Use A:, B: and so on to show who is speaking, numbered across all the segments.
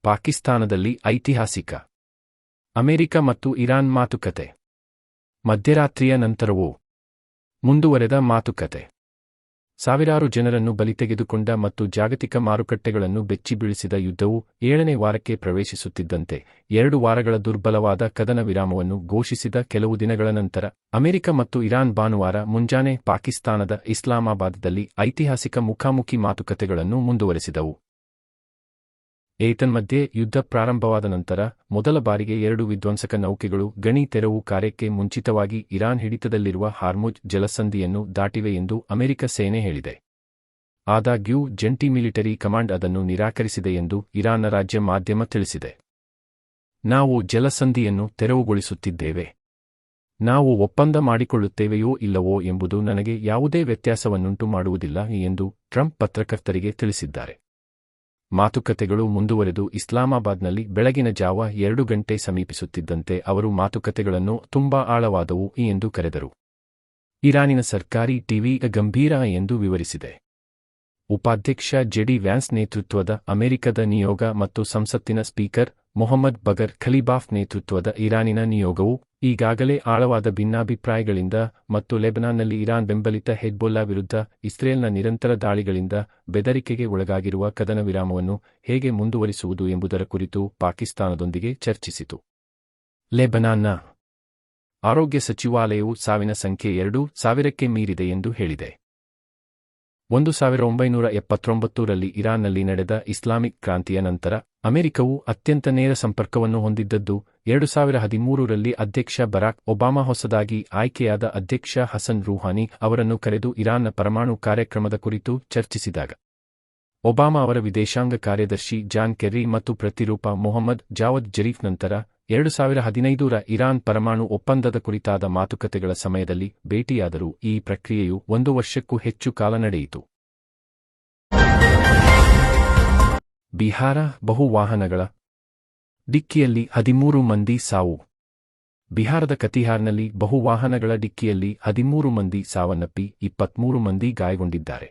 A: ಪಾಕಿಸ್ತಾನದಲ್ಲಿ ಐತಿಹಾಸಿಕ ಅಮೆರಿಕ ಮತ್ತು ಇರಾನ್ ಮಾತುಕತೆ. ಮಧ್ಯರಾತ್ರಿಯ ನಂತರವೂ ಮುಂದುವರೆದ ಮಾತುಕತೆ. ಸಾವಿರಾರು ಜನರನ್ನು ಬಲಿತೆಗೆದುಕೊಂಡ ಮತ್ತು ಜಾಗತಿಕ ಮಾರುಕಟ್ಟೆಗಳನ್ನು ಬೆಚ್ಚಿಬೀಳಿಸಿದ ಯುದ್ಧವು 7ನೇ ವಾರಕ್ಕೆ ಪ್ರವೇಶಿಸುತ್ತಿದ್ದಂತೆ 2 ವಾರಗಳ ದುರ್ಬಲವಾದ ಕದನ ವಿರಾಮವನ್ನು ಘೋಷಿಸಿದ ಕೆಲವು ದಿನಗಳ ನಂತರ ಅಮೆರಿಕ ಮತ್ತು ಇರಾನ್ ಭಾನುವಾರ ಮುಂಜಾನೆ ಪಾಕಿಸ್ತಾನದ ಇಸ್ಲಾಮಾಬಾದ್ದಲ್ಲಿ ಐತಿಹಾಸಿಕ ಮುಖಾಮುಖಿ ಮಾತುಕತೆಗಳನ್ನು ಮುಂದುವರೆಸಿದವು. ಏತನ್ಮಧ್ಯೆ ಯುದ್ಧ ಪ್ರಾರಂಭವಾದ ನಂತರ ಮೊದಲ ಬಾರಿಗೆ 2 ವಿಧ್ವಂಸಕ ನೌಕೆಗಳು ಗಣಿ ತೆರವು ಕಾರ್ಯಕ್ಕೆ ಮುಂಚಿತವಾಗಿ ಇರಾನ್ ಹಿಡಿತದಲ್ಲಿರುವ ಹಾರ್ಮುಜ್ ಜಲಸಂಧಿಯನ್ನು ದಾಟಿವೆ ಎಂದು ಅಮೆರಿಕ ಸೇನೆ ಹೇಳಿದೆ. ಆದಾಗ್ಯೂ ಜಂಟಿ ಮಿಲಿಟರಿ ಕಮಾಂಡ್ ಅದನ್ನು ನಿರಾಕರಿಸಿದೆ ಎಂದು ಇರಾನ್ನ ರಾಜ್ಯ ಮಾಧ್ಯಮ ತಿಳಿಸಿದೆ. ನಾವು ಜಲಸಂಧಿಯನ್ನು ತೆರವುಗೊಳಿಸುತ್ತಿದ್ದೇವೆ. ನಾವು ಒಪ್ಪಂದ ಮಾಡಿಕೊಳ್ಳುತ್ತೇವೆಯೋ ಇಲ್ಲವೋ ಎಂಬುದು ನನಗೆ ಯಾವುದೇ ವ್ಯತ್ಯಾಸವನ್ನುಂಟು ಮಾಡುವುದಿಲ್ಲ ಎಂದು ಟ್ರಂಪ್ ಪತ್ರಕರ್ತರಿಗೆ ತಿಳಿಸಿದ್ದಾರೆ. ಮಾತುಕತೆಗಳು ಮುಂದುವರೆದು ಇಸ್ಲಾಮಾಬಾದ್ನಲ್ಲಿ ಬೆಳಗಿನ ಜಾವ 2 ಗಂಟೆ ಸಮೀಪಿಸುತ್ತಿದ್ದಂತೆ ಅವರು ಮಾತುಕತೆಗಳನ್ನು ತುಂಬಾ ಆಳವಾದವು ಎಂದು ಕರೆದರು. ಇರಾನಿನ ಸರ್ಕಾರಿ ಟಿವಿ ಗಂಭೀರ ಎಂದು ವಿವರಿಸಿದೆ. ಉಪಾಧ್ಯಕ್ಷ ಜೆಡಿ ವ್ಯಾನ್ಸ್ ನೇತೃತ್ವದ ಅಮೆರಿಕದ ನಿಯೋಗ ಮತ್ತು ಸಂಸತ್ತಿನ ಸ್ಪೀಕರ್ ಮೊಹಮ್ಮದ್ ಬಗರ್ ಖಲೀಬಾಫ್ ನೇತೃತ್ವದ ಇರಾನಿನ ನಿಯೋಗವು ಈಗಾಗಲೇ ಆಳವಾದ ಭಿನ್ನಾಭಿಪ್ರಾಯಗಳಿಂದ ಮತ್ತು ಲೆಬನಾನ್ನಲ್ಲಿ ಇರಾನ್ ಬೆಂಬಲಿತ ಹೆಜ್ಬೊಲ್ಲಾ ವಿರುದ್ಧ ಇಸ್ರೇಲ್ನ ನಿರಂತರ ದಾಳಿಗಳಿಂದ ಬೆದರಿಕೆಗೆ ಒಳಗಾಗಿರುವ ಕದನ ವಿರಾಮವನ್ನು ಹೇಗೆ ಮುಂದುವರಿಸುವುದು ಎಂಬುದರ ಕುರಿತು ಪಾಕಿಸ್ತಾನದೊಂದಿಗೆ ಚರ್ಚಿಸಿತು. ಲೆಬನಾನ್ನ ಆರೋಗ್ಯ ಸಚಿವಾಲಯವು ಸಾವಿನ ಸಂಖ್ಯೆ 2,000ಕ್ಕೆ ಮೀರಿದೆ ಎಂದು ಹೇಳಿದೆ. 1979ರಲ್ಲಿ ಇರಾನ್ನಲ್ಲಿ ನಡೆದ ಇಸ್ಲಾಮಿಕ್ ಕ್ರಾಂತಿಯ ನಂತರ ಅಮೆರಿಕವು ಅತ್ಯಂತ ನೇರ ಸಂಪರ್ಕವನ್ನು ಹೊಂದಿದ್ದದ್ದು 2013ರಲ್ಲಿ ಅಧ್ಯಕ್ಷ ಬರಾಕ್ ಒಬಾಮಾ ಹೊಸದಾಗಿ ಆಯ್ಕೆಯಾದ ಅಧ್ಯಕ್ಷ ಹಸನ್ ರೂಹಾನಿ ಅವರನ್ನು ಕರೆದು ಇರಾನ್ನ ಪರಮಾಣು ಕಾರ್ಯಕ್ರಮದ ಕುರಿತು ಚರ್ಚಿಸಿದಾಗ. ಒಬಾಮಾ ಅವರ ವಿದೇಶಾಂಗ ಕಾರ್ಯದರ್ಶಿ ಜಾನ್ ಕೆರ್ರಿ ಮತ್ತು ಪ್ರತಿರೂಪ ಮೊಹಮ್ಮದ್ ಜಾವದ್ ಜರೀಫ್ ನಂತರ 2015ರ ಇರಾನ್ ಪರಮಾಣು ಒಪ್ಪಂದದ ಕುರಿತಾದ ಮಾತುಕತೆಗಳ ಸಮಯದಲ್ಲಿ ಭೇಟಿಯಾದರೂ ಈ ಪ್ರಕ್ರಿಯೆಯು 1 ವರ್ಷಕ್ಕೂ ಹೆಚ್ಚು ಕಾಲ ನಡೆಯಿತು. ಬಿಹಾರ ಬಹು ವಾಹನಗಳ ಡಿಕ್ಕಿಯಲ್ಲಿ 13 ಮಂದಿ ಸಾವು. ಬಿಹಾರದ ಕತಿಹಾರ್ನಲ್ಲಿ ಬಹು ವಾಹನಗಳ ಡಿಕ್ಕಿಯಲ್ಲಿ 13 ಮಂದಿ ಸಾವನ್ನಪ್ಪಿ 23 ಮಂದಿ ಗಾಯಗೊಂಡಿದ್ದಾರೆ.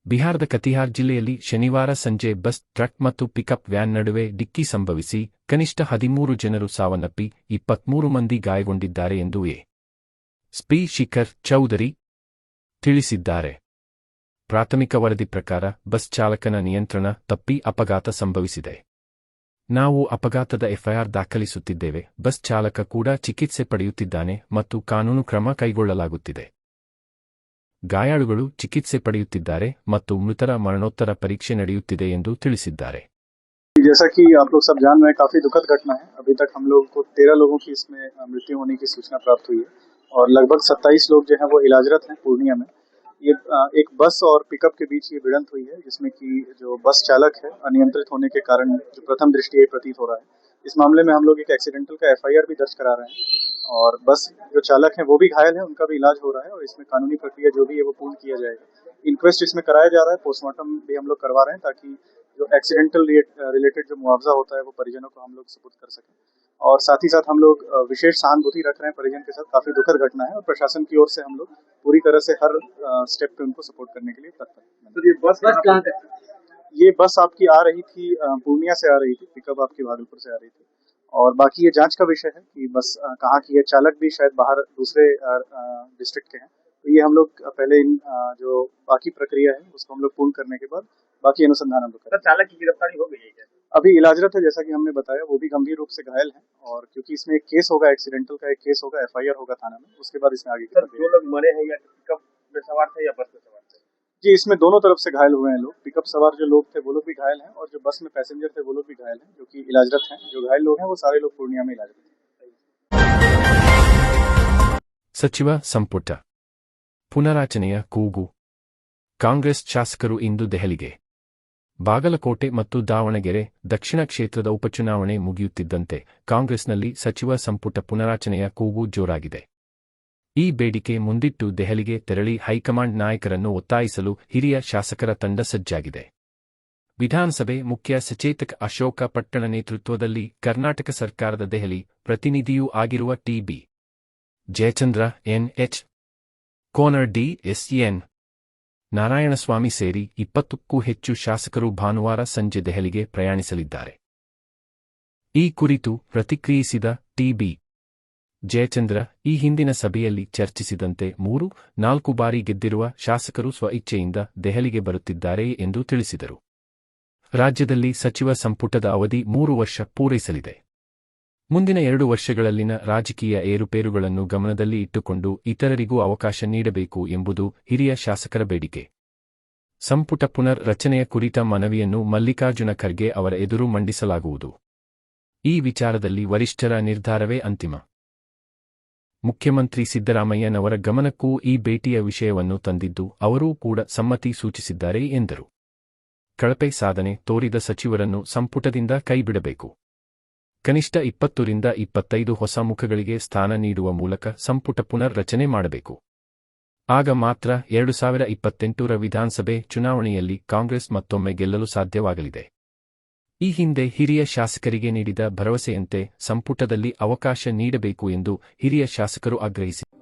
A: ಬಿಹಾರದ ಕತಿಹಾರ್ ಜಿಲ್ಲೆಯಲ್ಲಿ ಶನಿವಾರ ಸಂಜೆ ಬಸ್, ಟ್ರಕ್ ಮತ್ತು ಪಿಕಪ್ ವ್ಯಾನ್ ನಡುವೆ ಡಿಕ್ಕಿ ಸಂಭವಿಸಿ ಕನಿಷ್ಠ 13 ಜನರು ಸಾವನ್ನಪ್ಪಿ 23 ಮಂದಿ ಗಾಯಗೊಂಡಿದ್ದಾರೆ ಎಂದು ಎಸ್ಪಿ ಶಿಖರ್ ಚೌಧರಿ ತಿಳಿಸಿದ್ದಾರೆ. ಪ್ರಾಥಮಿಕ ವರದಿ ಪ್ರಕಾರ ಬಸ್ ಚಾಲಕನ ನಿಯಂತ್ರಣ ತಪ್ಪಿ ಅಪಘಾತ ಸಂಭವಿಸಿದೆ. ನಾವು ಅಪಘಾತದ ಎಫ್ಐಆರ್ ದಾಖಲಿಸುತ್ತಿದ್ದೇವೆ. ಬಸ್ ಚಾಲಕ ಕೂಡ ಚಿಕಿತ್ಸೆ ಪಡೆಯುತ್ತಿದ್ದಾನೆ ಮತ್ತು ಕಾನೂನು ಕ್ರಮ ಕೈಗೊಳ್ಳಲಾಗುತ್ತಿದೆ. ಗಾಯಾಳುಗಳು ಚಿಕಿತ್ಸೆ ಪಡೆಯುತ್ತಿದ್ದಾರೆ ಮತ್ತು ಮೃತರ ಮರಣೋತ್ತರ ಪರೀಕ್ಷೆ ನಡೆಯುತ್ತಿದೆ ಎಂದು ತಿಳಿಸಿದ್ದಾರೆ.
B: जैसा कि आप लोग सब जान रहे हैं, काफी दुखद घटना है. अभी तक हम लोगों को 13 लोगों की इसमें मृत्यु होने की सूचना प्राप्त हुई है और लगभग 27 लोग जो हैं वो इलाजरत हैं पूर्णिया में. ये एक बस और पिकअप के बीच ये भिड़ंत हुई है, जिसमें कि जो बस चालक है अनियंत्रित होने के कारण जो प्रथम दृष्टि ये प्रतीत हो रहा है. इस मामले में हम लोग एक एक्सीडेंटल का एफआईआर भी दर्ज करा रहे हैं और बस जो चालक है वो भी घायल है, उनका भी इलाज हो रहा है और इसमें कानूनी प्रक्रिया जो भी है वो पूर्ण किया जाएगा. इंक्वेस्ट इसमें कराया जा रहा है, पोस्टमार्टम भी हम लोग करवा रहे हैं ताकि जो एक्सीडेंटल रिलेटेड जो मुआवजा होता है वो परिजनों को हम लोग सुपुर्द कर सकें. और साथ ही साथ हम लोग विशेष सहानुभूति रख रहे हैं परिजन के साथ. काफी दुखद घटना है और प्रशासन की ओर से हम लोग पूरी तरह से हर स्टेप पे उनको सपोर्ट करने के लिए तत्पर हैं.
C: तो ये बस कहाँ से?
B: ये बस आपकी आ रही थी पूर्णिया से आ रही थी, पिकअप आपकी भागलपुर से आ रही थी और बाकी ये जांच का विषय है कि बस कहाँ की है. चालक भी शायद बाहर दूसरे डिस्ट्रिक्ट के हैं. तो ये हम लोग पहले इन जो बाकी प्रक्रिया है उसको हम लोग पूर्ण करने के बाद बाकी अनुसंधान हम लोग करेंगे.
C: चालक की गिरफ्तारी हो गई है क्या?
B: अभी इलाजरत है, जैसा कि हमने बताया. वो भी गंभीर रूप से घायल है और क्योंकि इसमें एक केस होगा, एक्सीडेंटल का एक केस होगा, एफआईआर होगा थाना में, उसके बाद इसमें आगे
C: जो लोग मरे हैं या पिकअप में सवार थे या बस में सवार थे?
B: जी, इसमें दोनों तरफ से घायल हुए हैं लोग. पिकअप सवार जो लोग थे वो लोग भी घायल हैं और जो बस में पैसेंजर थे वो लोग भी घायल हैं, जो कि इलाजरत हैं. जो घायल लोग हैं वो सारे लोग पूर्णिया में इलाजरत हैं.
A: ಸಚಿವ ಸಂಪುಟ ಪುನರಾಚನೆಯ ಕೂಗು. ಕಾಂಗ್ರೆಸ್ ಶಾಸಕರು ಇಂದು ದೆಹಲಿಗೆ. ಬಾಗಲಕೋಟೆ ಮತ್ತು ದಾವಣಗೆರೆ ದಕ್ಷಿಣ ಕ್ಷೇತ್ರದ ಉಪಚುನಾವಣೆ ಮುಗಿಯುತ್ತಿದ್ದಂತೆ ಕಾಂಗ್ರೆಸ್ನಲ್ಲಿ ಸಚಿವ ಸಂಪುಟ ಪುನರಾಚನೆಯ ಕೂಗು ಜೋರಾಗಿದೆ. ಈ ಬೇಡಿಕೆ ಮುಂದಿಟ್ಟು ದೆಹಲಿಗೆ ತೆರಳಿ ಹೈಕಮಾಂಡ್ ನಾಯಕರನ್ನು ಒತ್ತಾಯಿಸಲು ಹಿರಿಯ ಶಾಸಕರ ತಂಡ ಸಜ್ಜಾಗಿದೆ. ವಿಧಾನಸಭೆ ಮುಖ್ಯ ಸಚೇತಕ ಅಶೋಕ ಪಟ್ಟಣ ನೇತೃತ್ವದಲ್ಲಿ ಕರ್ನಾಟಕ ಸರ್ಕಾರದ ದೆಹಲಿ ಪ್ರತಿನಿಧಿಯೂ ಆಗಿರುವ ಟಿ.ಬಿ. ಜಯಚಂದ್ರ, ಎನ್.ಎಚ್. ಕೋನರ್, ಡಿ.ಎಸ್.ಎನ್. ನಾರಾಯಣಸ್ವಾಮಿ ಸೇರಿ 20ಕ್ಕೂ ಹೆಚ್ಚು ಶಾಸಕರು ಭಾನುವಾರ ಸಂಜೆ ದೆಹಲಿಗೆ ಪ್ರಯಾಣಿಸಲಿದ್ದಾರೆ. ಈ ಕುರಿತು ಪ್ರತಿಕ್ರಿಯಿಸಿದ ಟಿ.ಬಿ. ಜಯಚಂದ್ರ, ಈ ಹಿಂದಿನ ಸಭೆಯಲ್ಲಿ ಚರ್ಚಿಸಿದಂತೆ 3-4 ಬಾರಿ ಗೆದ್ದಿರುವ ಶಾಸಕರು ಸ್ವಇಚ್ಛೆಯಿಂದ ದೆಹಲಿಗೆ ಬರುತ್ತಿದ್ದಾರೆ ಎಂದು ತಿಳಿಸಿದರು. ರಾಜ್ಯದಲ್ಲಿ ಸಚಿವ ಸಂಪುಟದ ಅವಧಿ 3 ವರ್ಷ ಪೂರೈಸಲಿದೆ. ಮುಂದಿನ 2 ವರ್ಷಗಳಲ್ಲಿನ ರಾಜಕೀಯ ಏರುಪೇರುಗಳನ್ನು ಗಮನದಲ್ಲಿ ಇಟ್ಟುಕೊಂಡು ಇತರರಿಗೂ ಅವಕಾಶ ನೀಡಬೇಕು ಎಂಬುದು ಹಿರಿಯ ಶಾಸಕರ ಬೇಡಿಕೆ. ಸಂಪುಟ ಪುನರ್ ರಚನೆಯ ಕುರಿತ ಮನವಿಯನ್ನು ಮಲ್ಲಿಕಾರ್ಜುನ ಖರ್ಗೆ ಅವರ ಎದುರು ಮಂಡಿಸಲಾಗುವುದು. ಈ ವಿಚಾರದಲ್ಲಿ ವರಿಷ್ಠರ ನಿರ್ಧಾರವೇ ಅಂತಿಮ. ಮುಖ್ಯಮಂತ್ರಿ ಸಿದ್ದರಾಮಯ್ಯನವರ ಗಮನಕ್ಕೂ ಈ ಭೇಟಿಯ ವಿಷಯವನ್ನು ತಂದಿದ್ದು ಅವರೂ ಕೂಡ ಸಮ್ಮತಿ ಸೂಚಿಸಿದ್ದಾರೆ ಎಂದರು. ಕಳಪೆ ಸಾಧನೆ ತೋರಿದ ಸಚಿವರನ್ನು ಸಂಪುಟದಿಂದ ಕೈಬಿಡಬೇಕು. ಕನಿಷ್ಠ 20-25 ಹೊಸ ಮುಖಗಳಿಗೆ ಸ್ಥಾನ ನೀಡುವ ಮೂಲಕ ಸಂಪುಟ ಪುನರ್ ರಚನೆ ಮಾಡಬೇಕು. ಆಗ ಮಾತ್ರ 2028ರ ವಿಧಾನಸಭೆ ಚುನಾವಣೆಯಲ್ಲಿ ಕಾಂಗ್ರೆಸ್ ಮತ್ತೊಮ್ಮೆ ಗೆಲ್ಲಲು ಸಾಧ್ಯವಾಗಲಿದೆ. ಈ ಹಿಂದೆ ಹಿರಿಯ ಶಾಸಕರಿಗೆ ನೀಡಿದ ಭರವಸೆಯಂತೆ ಸಂಪುಟದಲ್ಲಿ ಅವಕಾಶ ನೀಡಬೇಕು ಎಂದು ಹಿರಿಯ ಶಾಸಕರು ಆಗ್ರಹಿಸಿದ್ದಾರೆ.